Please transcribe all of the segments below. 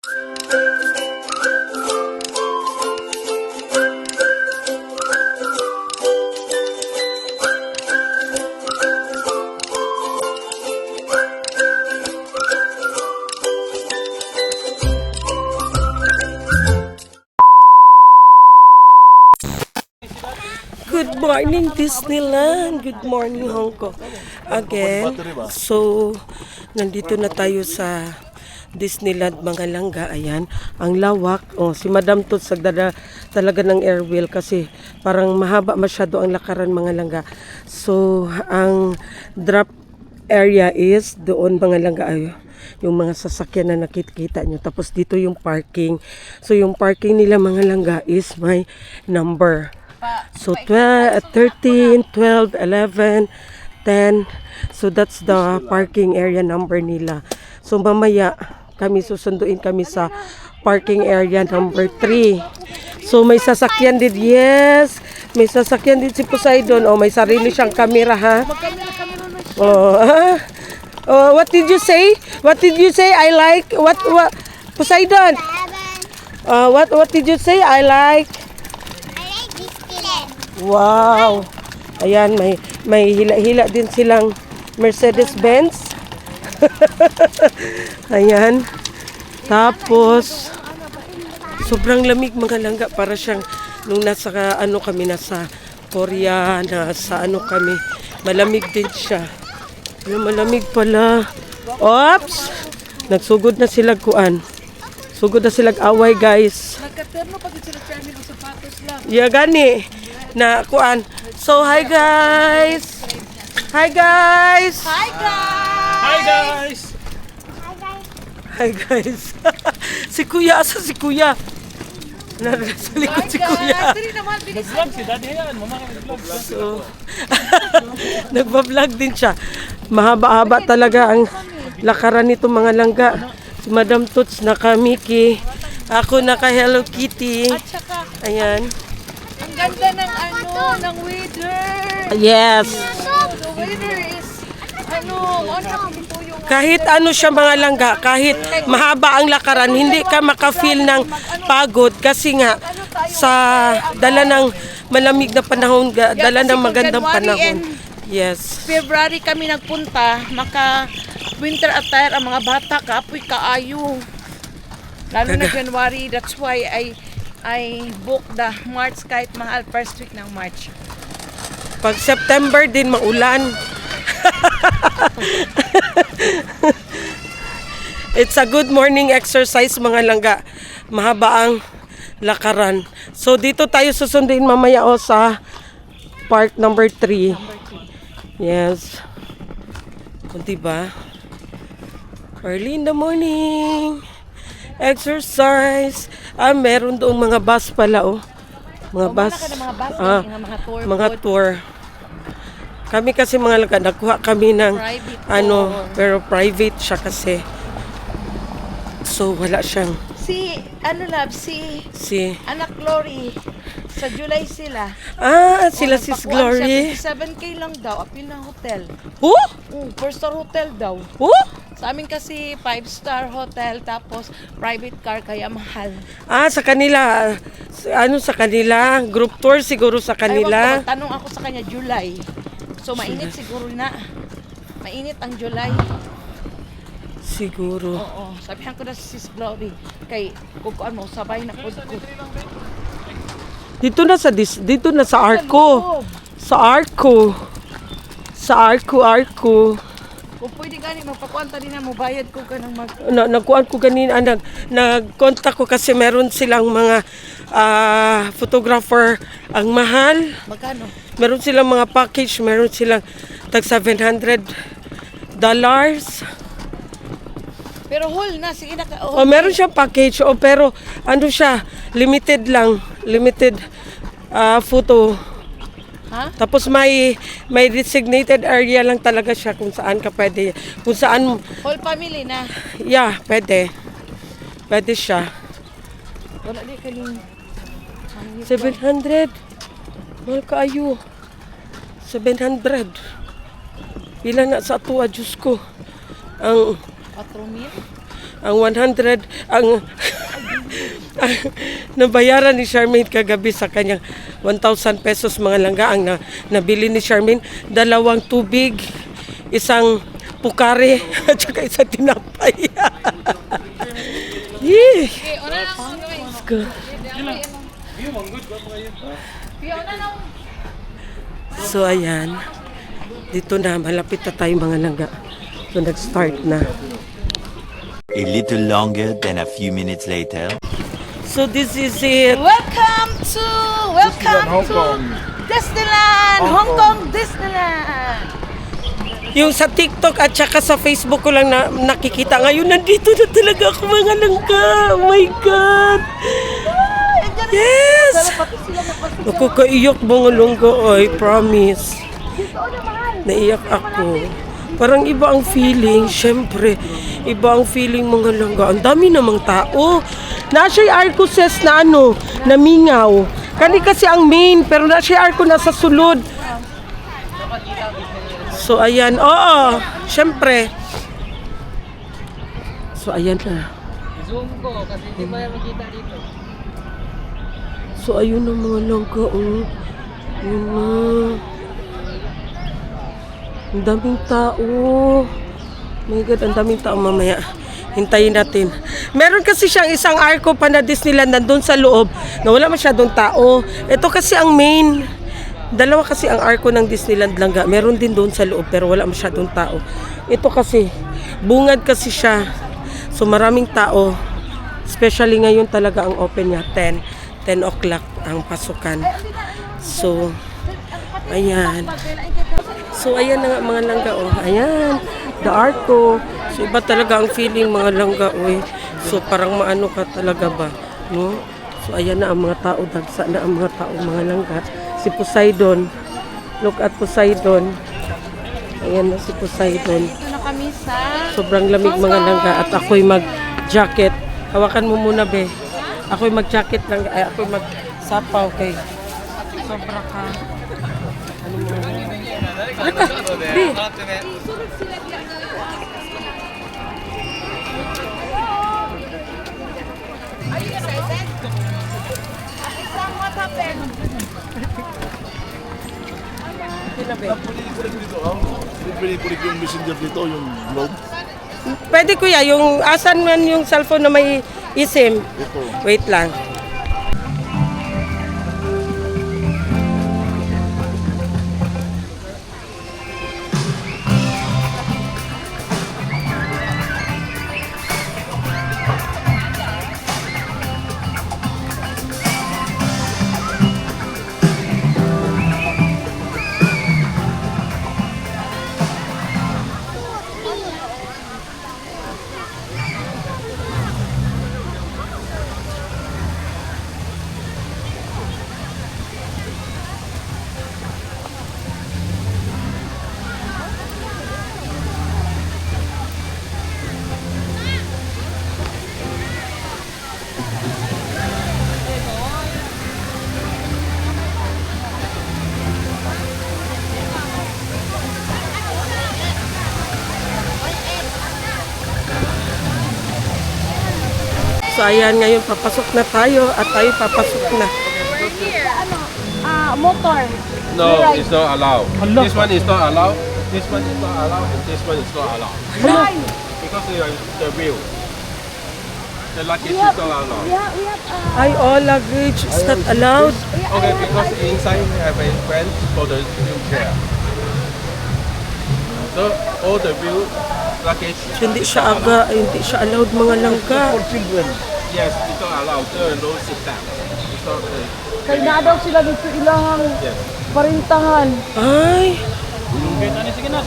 Good morning, Disneyland. Good morning, Hong Kong. Again, so, nandito na tayo sa Disneyland, mga langga. Ayan, ang lawak. Oh, si Madam Tots nagdala talaga ng airwheel kasi parang mahaba masyado ang lakaran, mga langga. So, ang drop area is doon, mga langga. Ay, yung mga sasakyan na nakikita nyo. Tapos dito yung parking. So, yung parking nila, mga langga, is may number. So 12, 13, 12, 11, 10. So that's the parking area number nila. So mamaya kami susunduin kami sa parking area number 3. So may sasakyan din. Yes, may sasakyan din si Poseidon. Oh, may sarili siyang camera, ha. Oh, oh, what did you say? What did you say? I like what Poseidon? What did you say? I like. Wow! Ayan, may hila-hila din silang Mercedes-Benz. Ayan. Tapos, sobrang lamig, mga langga. Para siyang, nung nasa Korea, nasa kami. Malamig din siya. Malamig pala. Oops! Nagsugod na sila kuan. Sugod na sila away, guys. Nagkaterno pag sila chairman ng sapatos lang. Yeah, gani. Na kuan. So, hi guys! Hi guys! Hi guys! Hi guys! Hi guys! Si Kuya, asa si Kuya? Nasa likod si Kuya. Nag-vlog si Daddy yan. Mama ka nag-vlog. So, nagbablog din siya. Mahaba-haba talaga ang lakaran nito, mga langga. Si Madam Tots naka Mickey. Ako naka Hello Kitty. At saka, Ayan. ang ganda ng weather. Yes. The weather is, ito yung Kahit siya, mga langga, kahit mahaba ang lakaran, hindi ka maka-feel ng pagod kasi nga sa dala ng malamig na panahon, dala ng magandang panahon. Yes. February kami nagpunta, maka winter attire ang mga bata, kaapoy kaayo. Lalo na January, that's why I booked the March kahit mahal, first week ng March. Pag September din maulan. It's a good morning exercise, mga langga. Mahaba ang lakaran. So dito tayo susunduin mamaya sa park number 3. Yes. O, diba? Early in the morning. Exercise. Meron doong mga bus pala, oh. Mga bus. Mga tour. Kami kasi, mga langga, nakuha kami ng Private pero private siya kasi. So wala siyang Si Anak Glory, sa July sila. sila Sis Glory. 7K lang daw, apil ng hotel. Who? 4-star hotel daw. Who? Sa amin kasi 5-star hotel, tapos private car, kaya mahal. Sa kanila. Sa kanila? Group tour siguro sa kanila. Ay, tanong ako sa kanya, July. So mainit siguro na. Mainit ang July. Siguro. Oo, sabihan ko na si Sis Glory. Kay, kukuan mo, sabay na ko. Dito na sa Arco. Sa Arco. Kung pwede gani, magpakuanta din na mo, bayad ko ka ng Nagkuhan ko ganina, nag-contact ko kasi meron silang mga photographer ang mahal. Magkano? Meron silang mga package, meron silang tag $700. Pero whole na, sige na ka. Meron siyang package, pero siya, limited lang, limited photo. Ha? Tapos may designated area lang talaga siya kung saan ka pwede. Kung saan, Whole family na. yeah, pwede. Pwede siya. Wala di kaning 700. Mahal kaayo. 700. Pila na sa ato, Diyos ko. Ang 4,000. Ang 100, ang nabayaran ni Charmaine kagabi sa kanyang 1,000 pesos mga langga ang nabili ni Charmaine, 2 tubig, isang pukare at saka isang tinapay. Yee! Let's go. So ayan, dito na, malapit na tayo mga langga. So nag-start na. A little longer than a few minutes later. So this is it. Welcome to Disneyland, Hong Kong Disneyland. Yung sa TikTok at saka sa Facebook ko lang nakikita. Ngayon nandito na talaga ako mga langga. Oh my God! Yes! Nakakaiyak mga langga. I promise. Naiyak ako. Parang iba ang feeling. Siyempre, iba ang feeling mga langga. Ang dami namang tao. Nasa yung Arcoses na na mingaw. Kani kasi ang main, pero nasa yung Arco nasa sulod. So, ayan. Oo, siyempre. So, ayan na. Zoom ko kasi di ba makita dito. So, ayun na mga langga. Oh. Yun na. Ang daming tao. My God, ang daming tao mamaya. Hintayin natin. Meron kasi siyang isang arko pa na Disneyland nandun sa loob na wala masyadong tao. Ito kasi ang main. Dalawa kasi ang arko ng Disneyland langga. Meron din doon sa loob pero wala masyadong tao. Ito kasi, bungad kasi siya. So maraming tao. Especially ngayon talaga ang open niya. 10 o'clock ang pasukan. So, ayan. So, ayan na nga mga langga. Oh. Ayan, the arko. So, iba talaga ang feeling mga langga. Oh. So, parang maano ka talaga ba? No? So, ayan na ang mga tao. Dagsa na ang mga tao mga langga. Si Poseidon. Look at Poseidon. Ayan na si Poseidon. Ito na kami sa Sobrang lamig mga langga. At ako'y mag-jacket. Hawakan mo muna, be. Ako'y mag-jacket lang. Ay, ako'y mag-sapaw kay. Sobra ka. Ano mo? Halika, be. What happened? Pwede kulik yung messenger dito, yung globe. Pwede kuya, yung asan man yung cellphone na may eSIM. Ito. Wait lang. So ayan, ngayon papasok na tayo at tayo papasok na. Motor. No, it's not allowed. This one is not allowed. This one is not allowed. And this one is not allowed. Because they are the wheel. The luggage is not allowed. Ay, all luggage is not allowed. Okay, because inside we have a bench for the wheelchair. So all the wheel luggage. So, hindi siya allowed mga langga. For children. Yes, it's not allowed. So no sit down. It's not. Kaya na daw sila dito ilang Yes. parintangan. Ay, Sige na.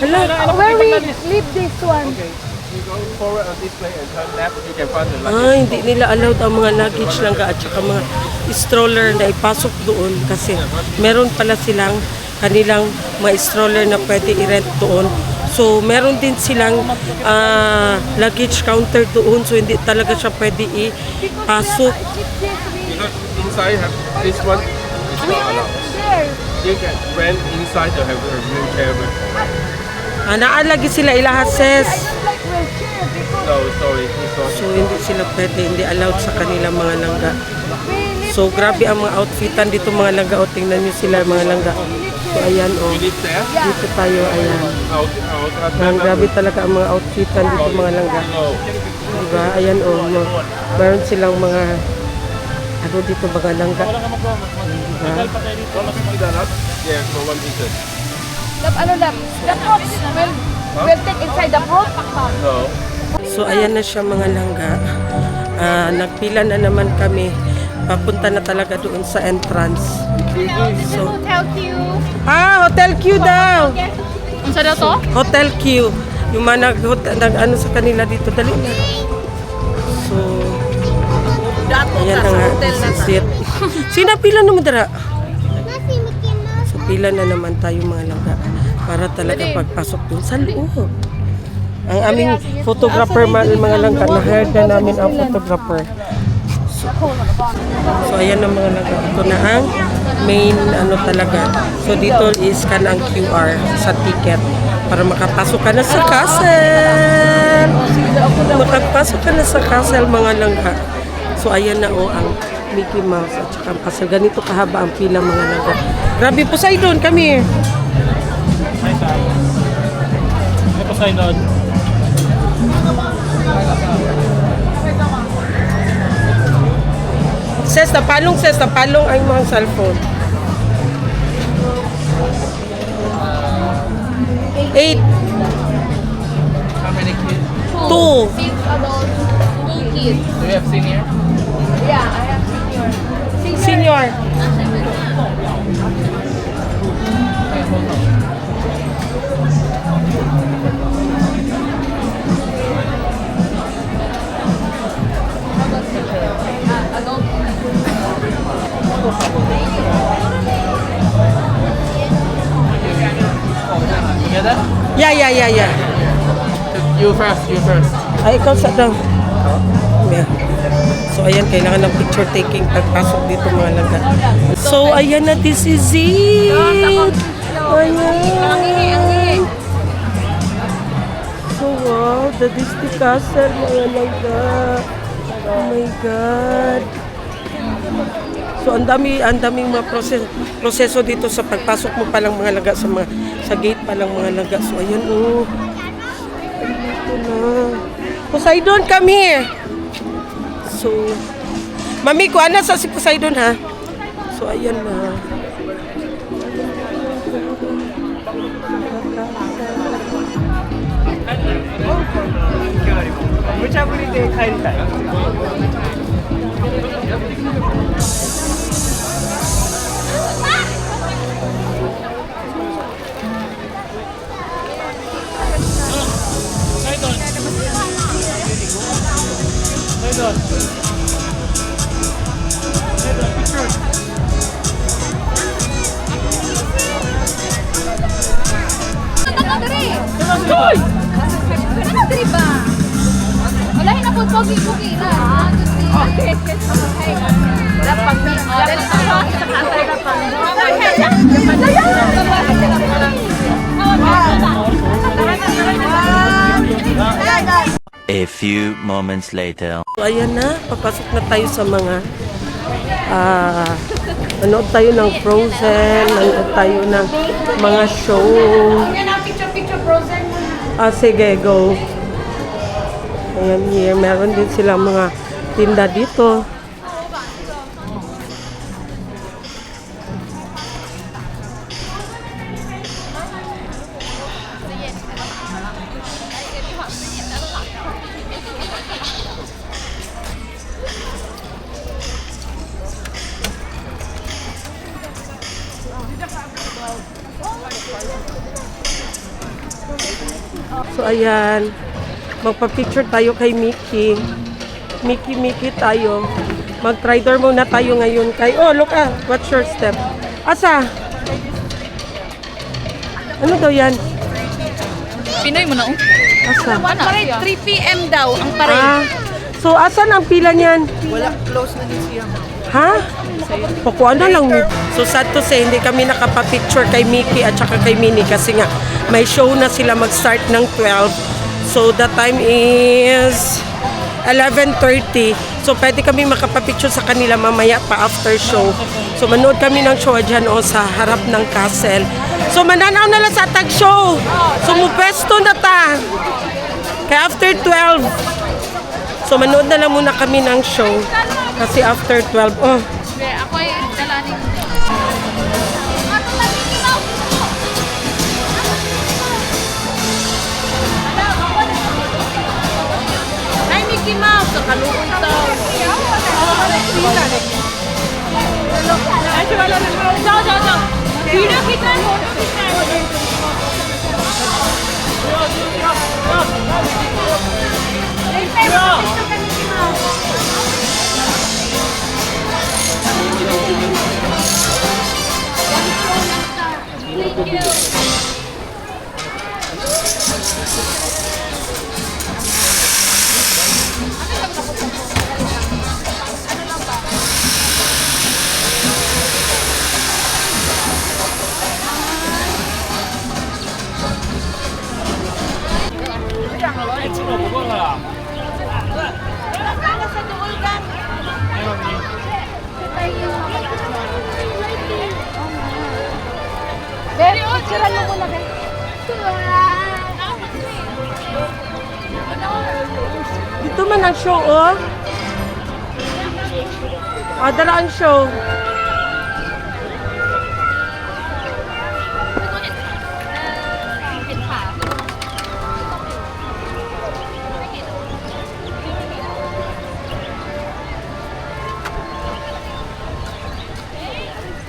Where we leave this one? Okay. You go forward on this way and turn left. You can find the luggage. ay, hindi nila allowed ang mga luggage langga at saka mga stroller na ipasok doon kasi meron pala silang kanilang mga stroller na pwede i-rent doon. So, meron din silang luggage counter doon. So, hindi talaga siya pwede ipasok. Because inside have this one is not allowed. There. You can rent inside to have a wheelchair with. Naalagi sila ilahas, sis. No, sorry. It's not. So, hindi sila pwede, hindi allowed sa kanilang mga langga. So, grabe ang mga outfitan dito mga langga. O, tingnan nyo sila mga langga. So, ayan o. You live there? Dito tayo, ayan. I'll Grabe talaga ang mga outfitan dito mga langga. No. Diba? Ayan o. Meron silang mga, ano dito, mga langga. Diba? Yeah, for 1 meter. Lab? The fruits will take inside the fruit. No. So, ayan na siya mga langga. Nagpila na naman kami. Papunta na talaga doon sa entrance. So, Hotel Q. Hotel Q daw. Ang sa to? Hotel Q. Yung mga nag-ano sa kanila dito. Dali na. So, ayan na nga. This is it. Sinapila naman dara. So, pila na naman tayo mga langga. Para talaga pagpasok dun sa loob. Ang aming photographer mga langga. Na-hire na namin ang photographer. So, ayan na mga langga. Ito na ang main ano talaga. So, dito is-scan ang QR sa ticket para makapasok ka na sa castle. Makapasok ka na sa castle mga langga. So, ayan na ang Mickey Mouse at saka ang castle. Ganito kahaba ang pila mga langga. Grabe po sa doon kami. May Poseidon. Ses, napalong ang mga cellphone. 8. How many kids? 2. 6 adults, 2 kids. Do you have senior? Yeah, I have senior. Senior. Together? Yeah. You first. Ay, ikaw sa daw. Yeah. So, ayan, kailangan ng picture taking pagpasok dito mga langga. So, ayan na, this is it. Ayan. So, wow, the Disney Castle, mga langga. Oh my God. So, ang daming mga proseso dito sa pagpasok mo palang mga langga sa gate palang mga langga. So, ayan, oh. Dito na. Poseidon, come here. So, Mami, kuha na sa si Poseidon, ha? So, ayan na. Hoy! Ano diri ba? Walahin na po pogi-pogi na. Okay. Dapat ni dali sa kasay na pa. A few moments later. So, ayan na. Papasok na tayo sa mga manood tayo ng Frozen, manood tayo ng mga show. Picture Frozen. Sige, go. Ayan here, meron din silang mga tinda dito. So, ayan. Magpa-picture tayo kay Mickey. Mickey tayo. Mag-try-door muna tayo ngayon kay... Oh, look what's your step? Asa? Ano daw yan? Pinoy mo na Asa? 3 p.m. daw ang parade. So, asan ang pila niyan? Wala, close na din siya. Ha? Pakuha na lang. So, sad to say, hindi kami nakapapicture kay Mickey at saka kay Minnie kasi nga, may show na sila mag-start ng 12. So, the time is 11:30. So, pwede kami makapapicture sa kanila mamaya pa after show. So, manood kami ng show dyan o sa harap ng castle. So, mananaw na lang sa tag show. So, mupesto na ta. Kaya after 12. So, manood na lang muna kami ng show. Kasi after 12, oh. Ako ay dalaning. Ay, Mickey Mouse, kakalungan daw. Very old, sira mo muna kayo. Dito man ang show, oh. Ah, dala ang show.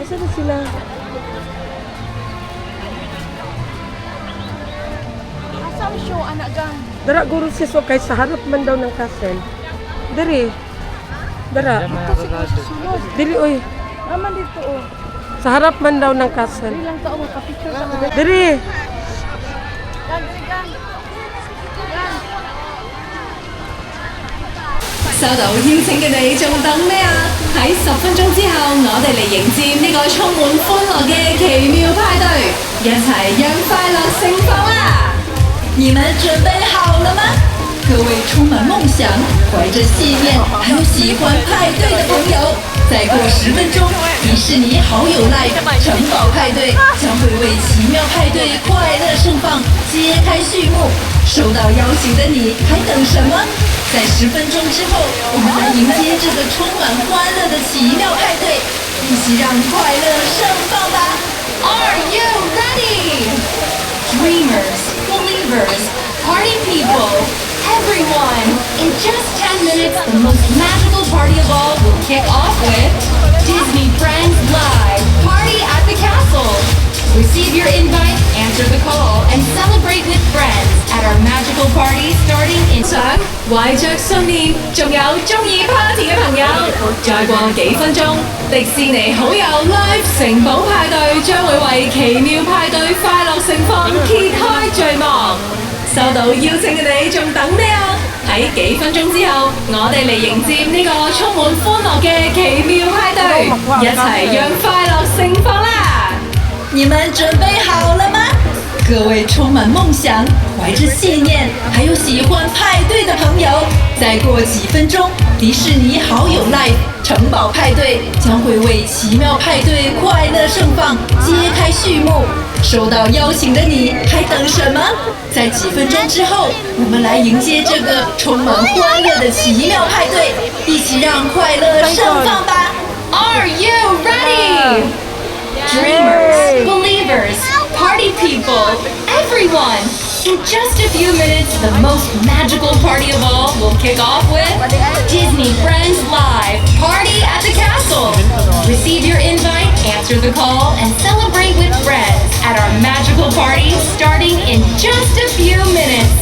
Nasaan na sila? Asam show, anak gang. Dara guro sis o kay sa harap man daw ng castle. Diri. Dara. Dili oy. Naman dito, oh. Sa harap man daw ng castle. Ilang tao mo, pa-picture ka mo. Diri. Gang, gang. 收到邀請嘅你仲等咩啊？喺10分鐘之後，我哋嚟迎接呢個充滿歡樂嘅奇妙派對，一齊讓快樂盛放啦！你們準備好了嗎？各位充滿夢想、懷着信念還有喜歡派對的朋友，再過10分鐘，迪士尼好友 Live 城堡派對將會為奇妙派對快樂盛放揭開序幕。收到邀請的你還等什麼？在10分鐘之後，我們來迎接這個充滿歡樂的奇妙派對，一起讓快樂盛放吧 ！Are you ready? Dreamers, believers, party people, everyone! In just 10 minutes, the most magical party of all will kick off with Disney Friends Live Party at the Castle. Receive your invite, answer the call, and celebrate with friends at our magical party starting in 想懷着信念，仲有鍾意 party 嘅朋友，再過幾分鐘，迪士尼好友 Live 城堡派對將會為奇妙派對快樂盛放揭開序幕。收到邀請嘅你仲等咩啊？喺幾分鐘之後，我哋嚟迎接呢個充滿歡樂嘅奇妙派對，一齊讓快樂盛放啦！你們準備好了嗎？各位充滿夢想、懷着信念，還有喜歡派對的朋友，再過幾分鐘，迪士尼好友 Live 城堡派對將會為奇妙派對快樂盛放揭開序幕。收到邀請的你還等什麼？在幾分鐘之後，我們來迎接這個充滿歡樂的奇妙派對，一起讓快樂盛放吧 ！Are you ready? Dreamers, believers, party people, everyone! In just a few minutes, the most magical party of all will kick off with Disney Friends Live Party at the Castle. Receive your invite, answer the call, and celebrate with friends at our magical party starting in just a few minutes.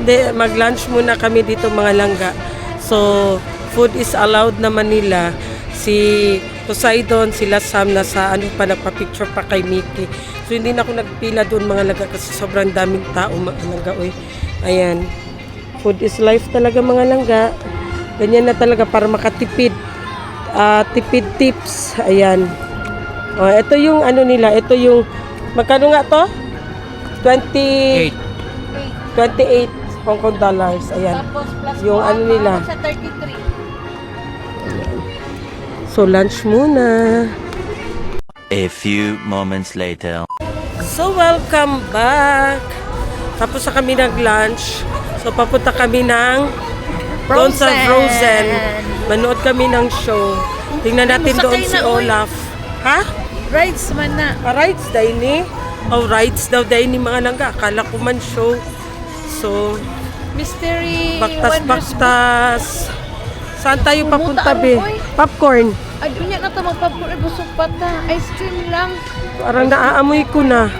Hindi, mag-lunch muna kami dito mga langga. So, food is allowed naman nila. Si Poseidon, sila Sam, nasa ano pa, nagpa-picture pa kay Mickey. So, hindi na ako nagpila doon mga langga kasi sobrang daming tao mga langga. Uy, ayan. Food is life talaga mga langga. Ganyan na talaga para makatipid. Tipid tips. Ayan. Ito yung ano nila. Ito yung, magkano nga to? 28 Hong Kong dollars. Ayan. Tapos plus Yung ano nila. Sa 33. So, lunch muna. A few moments later. So, welcome back. Tapos na kami nag-lunch. So, papunta kami ng doon sa Frozen. Manood kami ng show. Tingnan natin doon si Olaf. Ha? Rides man na. Rides daw ni. Rides daw daw ni mga langga. Akala ko man show. So, Mystery baktas-baktas. Saan tayo papunta, be? Oy. Popcorn. Ay, dunya na ito magpapuro. Busog pa ta. Ice cream lang. Parang naaamoy ko na.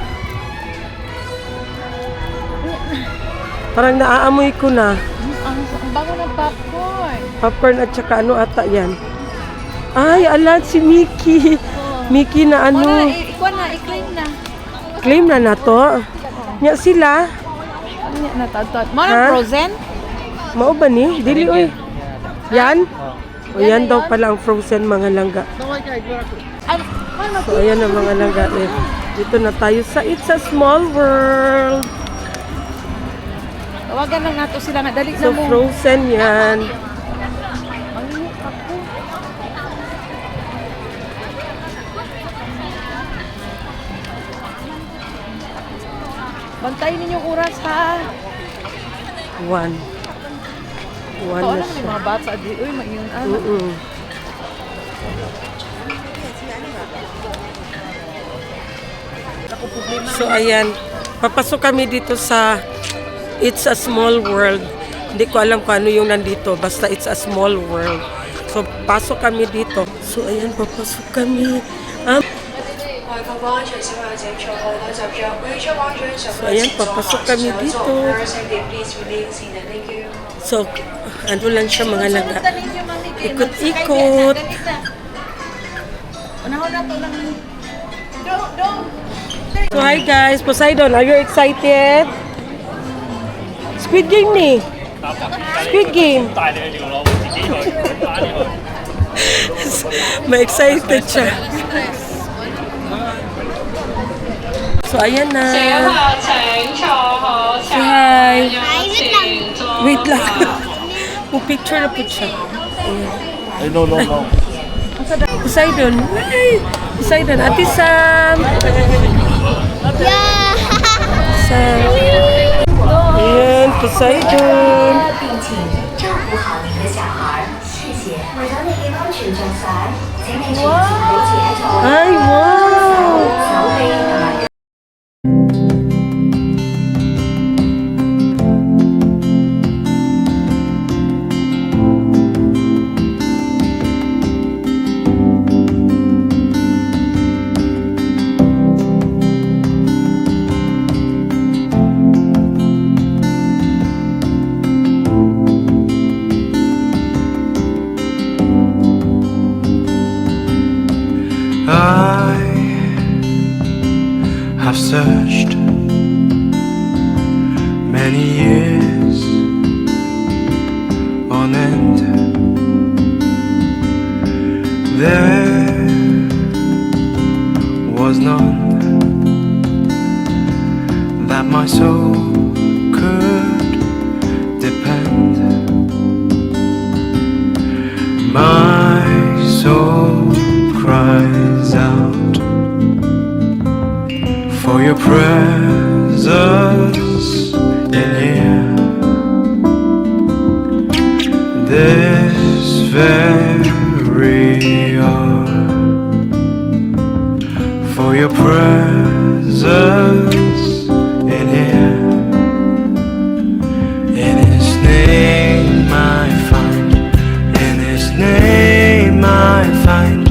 Parang naaamoy ko na. Ang bago ng popcorn. Popcorn at saka ano ata yan. Ay, alam si Mickey. Mickey na Ano? ano. Ikuha na. I-claim na. Claim na na to. Nya sila. Ano yan na ito? Mga Ha? frozen? Mao ba ni? Dili oy. Yan? O yan daw pala ang Frozen mga langga. So ayan ang mga langga. Dito na tayo sa It's a Small World. Tawagan lang nato sila nga. Dali na So mo. Frozen yan. Bantayin ninyong oras ha. One Tao na naman siya. yung mga bata. Uy, mag-iyon ano. So ayan, papasok kami dito sa It's a Small World. Hindi ko alam kung ano yung nandito, basta It's a Small World. So pasok kami dito. So ayan, papasok kami. So ayan, papasok kami dito. So, ano lang siya mga langga. Ikot-ikot. Unahon na to lang. So hi guys, Poseidon, are you excited? Squid Game ni. Squid Game. Ma-excited siya. So ayan na. Say hi. Wait lang. Picture na po siya. Ay, no. Poseidon. Hi. Poseidon. Ate Sam. Sam. Ayan, Poseidon. Ay, wow. I have searched many years on end. There was none that my soul could depend. My soul cries out for your presence in here. This very hour, for your presence in here. In His name I find, in His name I find,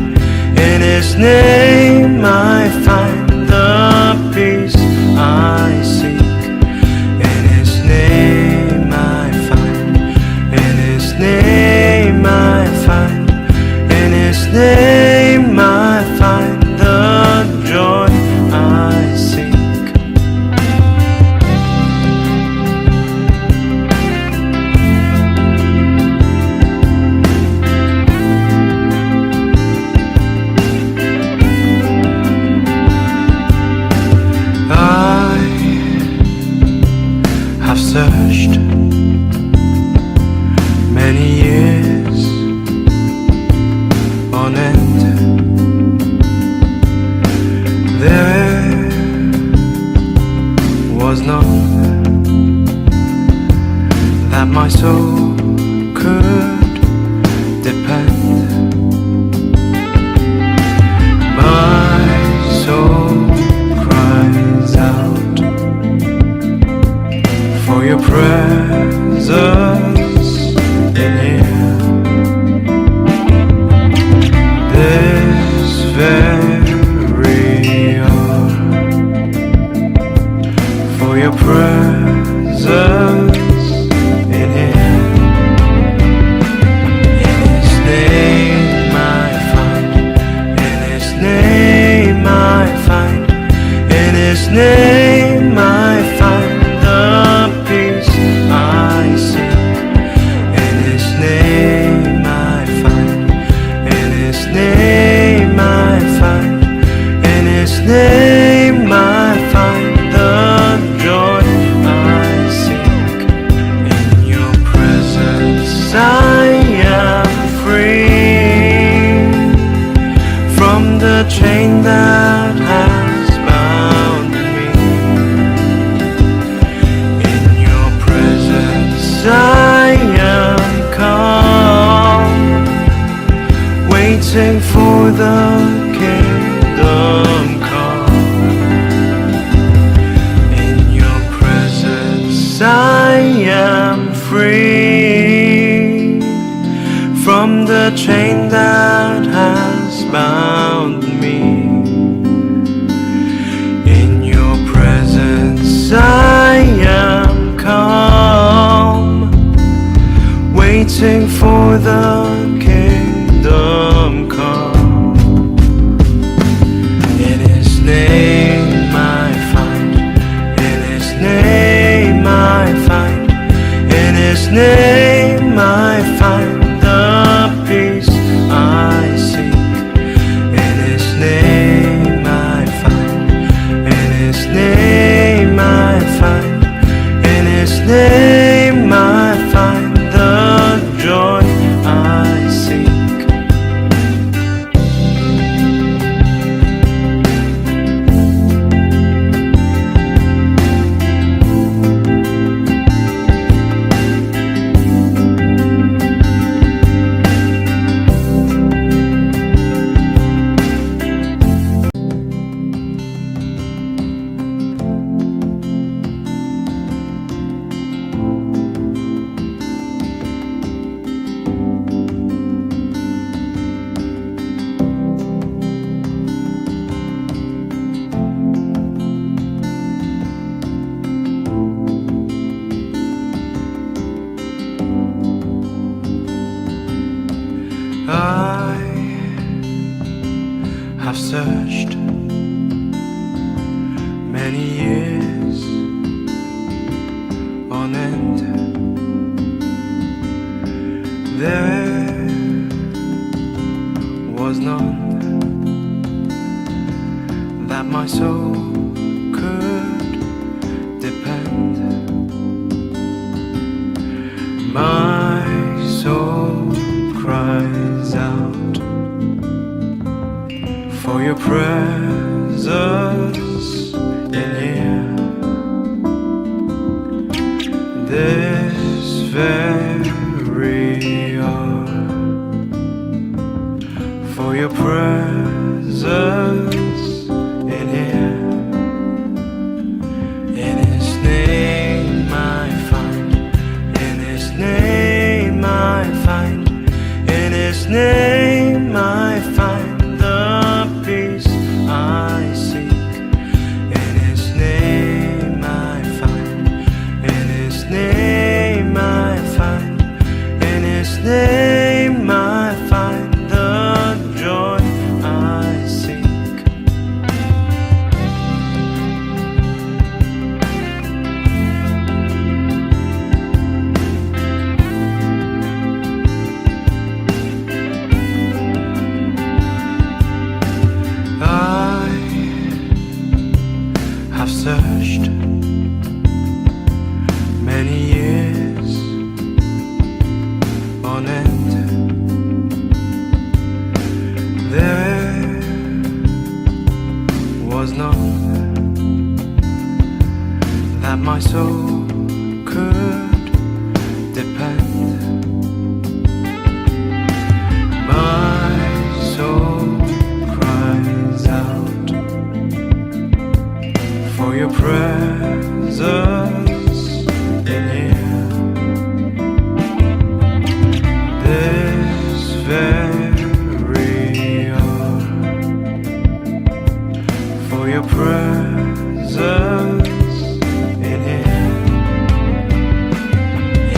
in His name I find the peace I seek. In His name have searched many years on end. There was none that my soul could depend. My soul cries out for your presence in here. This very hour, for your presence in here. In His name I find, in His name I find, in His name I find the peace I seek. In His name I find, in His name I find, in His name I find the joy I seek. In your presence I am free from the chain that has bound me. In your presence I am calm, waiting for the kingdom come. In your presence I am free from the chain that has bound me. In your presence I am calm, waiting for the kingdom come. In His name I find, in His name I find, in His name I find the peace I seek. In His name I find, in His name I find, in His name I find the joy I seek. I have searched many years on end. There was none that my soul could depend. My soul cries out for your presence in here. This very hour, for your presence in here. In His name I find, in His name I find, in His name I find the peace I seek. In His name I find, in His name I find, depend. My soul cries out for your presence in here. This very hour, for your presence in here.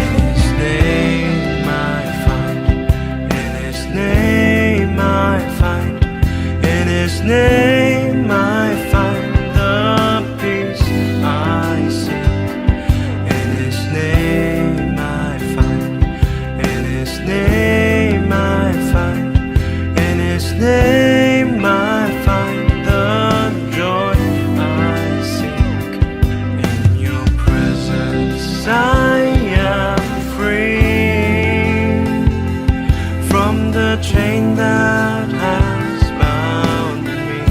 In His name I find, in His name I find, in His name I find the peace I seek. In His name I find, in His name I find, in His name I find the joy I seek. In your presence I am free from the chain that has bound me.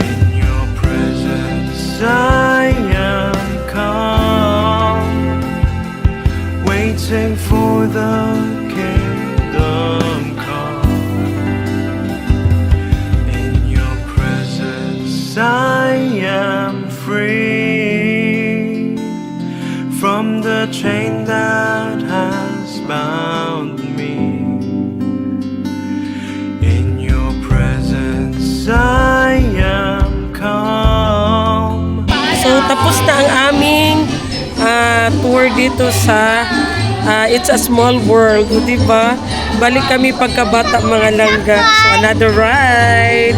In your presence I am calm, waiting for the kingdom come. In your presence I am free from the chain that has bound me. In your presence I am calm. So tapos na ang aming tour dito sa It's a Small World, di ba? Balik kami pagkabata mga langga. So another ride.